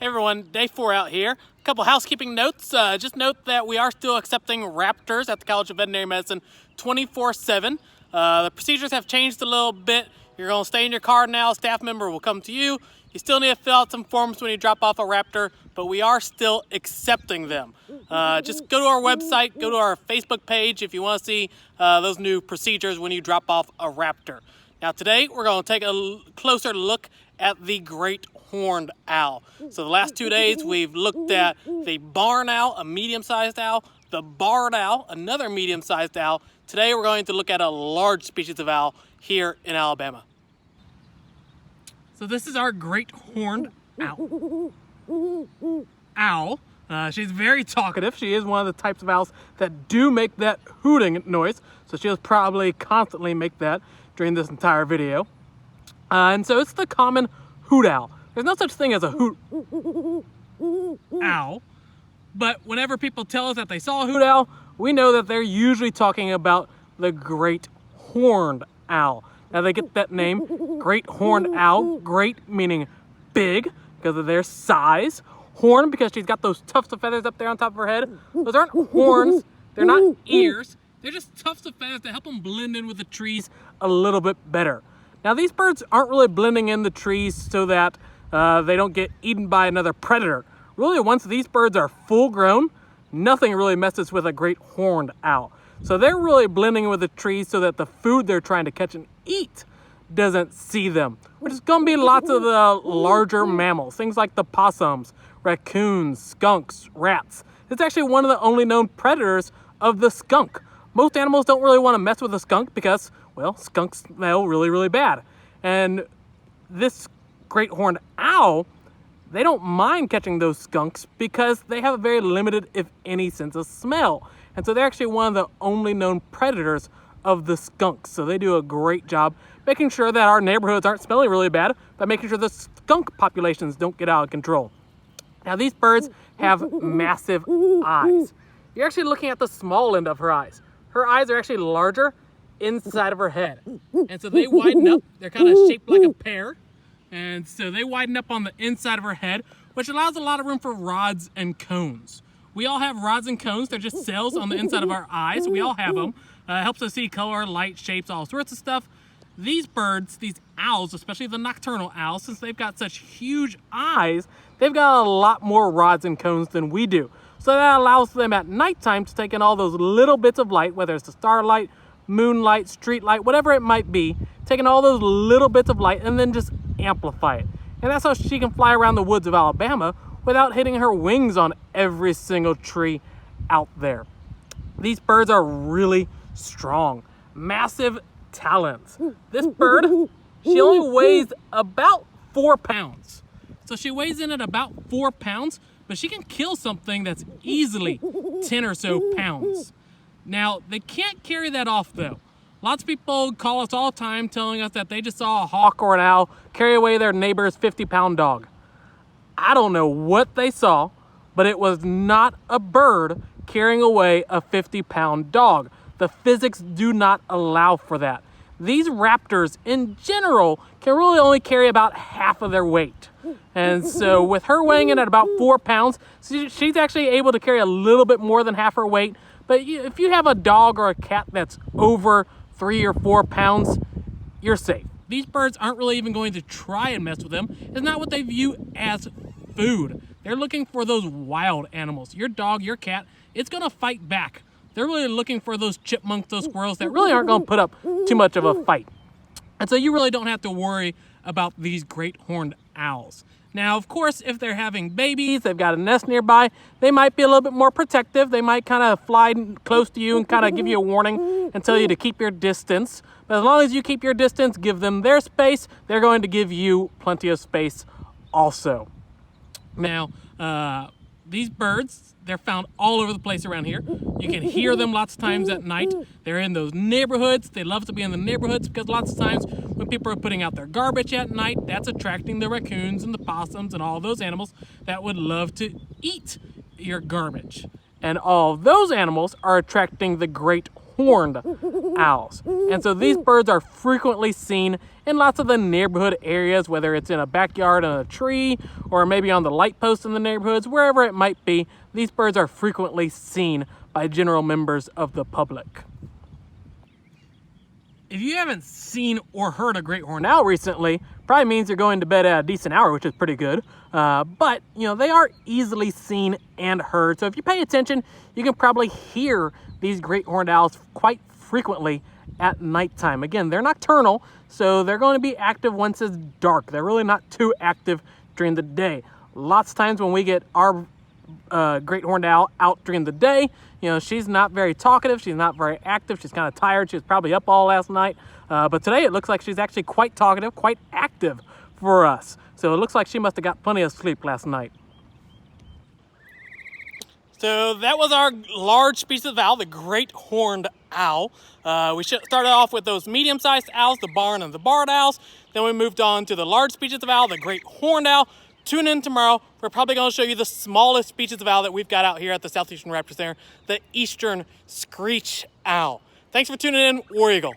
Hey everyone, day 4 out here. A couple housekeeping notes. Just note that we are still accepting raptors at the College of Veterinary Medicine 24/7. The procedures have changed a little bit. You're going to stay in your car now. A staff member will come to you. You still need to fill out some forms when you drop off a raptor, but we are still accepting them. Just go to our website, go to our Facebook page if you want to see those new procedures when you drop off a raptor. Now today we're going to take a closer look at the great horned owl. So the last 2 days we've looked at the barn owl, a medium-sized owl, the barred owl, another medium-sized owl. Today we're going to look at a large species of owl here in Alabama. So this is our great horned owl. She's very talkative. She is one of the types of owls that do make that hooting noise. So she'll probably constantly make that during this entire video. And so it's the common hoot owl. There's no such thing as a hoot owl, but whenever people tell us that they saw a hoot owl, we know that they're usually talking about the great horned owl. Now they get that name, great horned owl, great meaning big because of their size, horn because she's got those tufts of feathers up there on top of her head. Those aren't horns, they're not ears, they're just tufts of feathers that help them blend in with the trees a little bit better. Now these birds aren't really blending in the trees so that they don't get eaten by another predator. Really, once these birds are full grown, nothing really messes with a great horned owl. So they're really blending in with the trees so that the food they're trying to catch and eat doesn't see them, which is going to be lots of the larger mammals, things like the possums, raccoons, skunks, rats. It's actually one of the only known predators of the skunk. Most animals don't really want to mess with a skunk because, well, skunks smell really, really bad. And this great horned owl, they don't mind catching those skunks because they have a very limited, if any, sense of smell. And so they're actually one of the only known predators of the skunks. So they do a great job making sure that our neighborhoods aren't smelling really bad, but making sure the skunk populations don't get out of control. Now these birds have massive eyes. You're actually looking at the small end of her eyes. Her eyes are actually larger inside of her head. And so they widen up. They're kind of shaped like a pear. And so they widen up on the inside of her head, which allows a lot of room for rods and cones. We all have rods and cones. They're just cells on the inside of our eyes. We all have them. It helps us see color, light, shapes, all sorts of stuff. These birds, these owls, especially the nocturnal owls, since they've got such huge eyes, they've got a lot more rods and cones than we do. So that allows them at nighttime to take in all those little bits of light, whether it's the starlight, moonlight, street light, whatever it might be, taking all those little bits of light and then just amplify it. And that's how she can fly around the woods of Alabama without hitting her wings on every single tree out there. These birds are really strong, massive talons. This bird, she only weighs about 4 pounds. So she weighs in at about 4 pounds, but she can kill something that's easily 10 or so pounds. Now, they can't carry that off though. Lots of people call us all the time telling us that they just saw a hawk or an owl carry away their neighbor's 50-pound dog. I don't know what they saw, but it was not a bird carrying away a 50-pound dog. The physics do not allow for that. These raptors in general can really only carry about half of their weight. And so with her weighing in at about 4 pounds, she's actually able to carry a little bit more than half her weight. But if you have a dog or a cat that's over 3 or 4 pounds, you're safe. These birds aren't really even going to try and mess with them. It's not what they view as food. They're looking for those wild animals. Your dog, your cat, it's gonna fight back. They're really looking for those chipmunks, those squirrels that really aren't gonna put up too much of a fight. And so you really don't have to worry about these great horned owls. Now, of course, if they're having babies, they've got a nest nearby, they might be a little bit more protective. They might kind of fly close to you and kind of give you a warning and tell you to keep your distance. But as long as you keep your distance, give them their space, they're going to give you plenty of space also. Now, these birds, they're found all over the place around here. You can hear them lots of times at night. They're in those neighborhoods. They love to be in the neighborhoods because lots of times when people are putting out their garbage at night, that's attracting the raccoons and the possums and all those animals that would love to eat your garbage. And all those animals are attracting the great horned owls. And so these birds are frequently seen in lots of the neighborhood areas, whether it's in a backyard on a tree or maybe on the light posts in the neighborhoods, wherever it might be. These birds are frequently seen by general members of the public. If you haven't seen or heard a great horned owl recently, probably means you're going to bed at a decent hour, which is pretty good. But, they are easily seen and heard. So if you pay attention, you can probably hear these great horned owls quite frequently at nighttime. Again, they're nocturnal, so they're going to be active once it's dark. They're really not too active during the day. Lots of times when we get our great horned owl out during the day, she's not very talkative, she's not very active, she's kind of tired, she was probably up all last night. But today it looks like she's actually quite talkative, quite active for us. So it looks like she must have got plenty of sleep last night. So that was our large species of owl, the great horned owl. We started off with those medium-sized owls, the barn and the barred owls. Then we moved on to the large species of owl, the great horned owl. Tune in tomorrow. We're probably going to show you the smallest species of owl that we've got out here at the Southeastern Raptor Center, the eastern screech owl. Thanks for tuning in. War Eagle.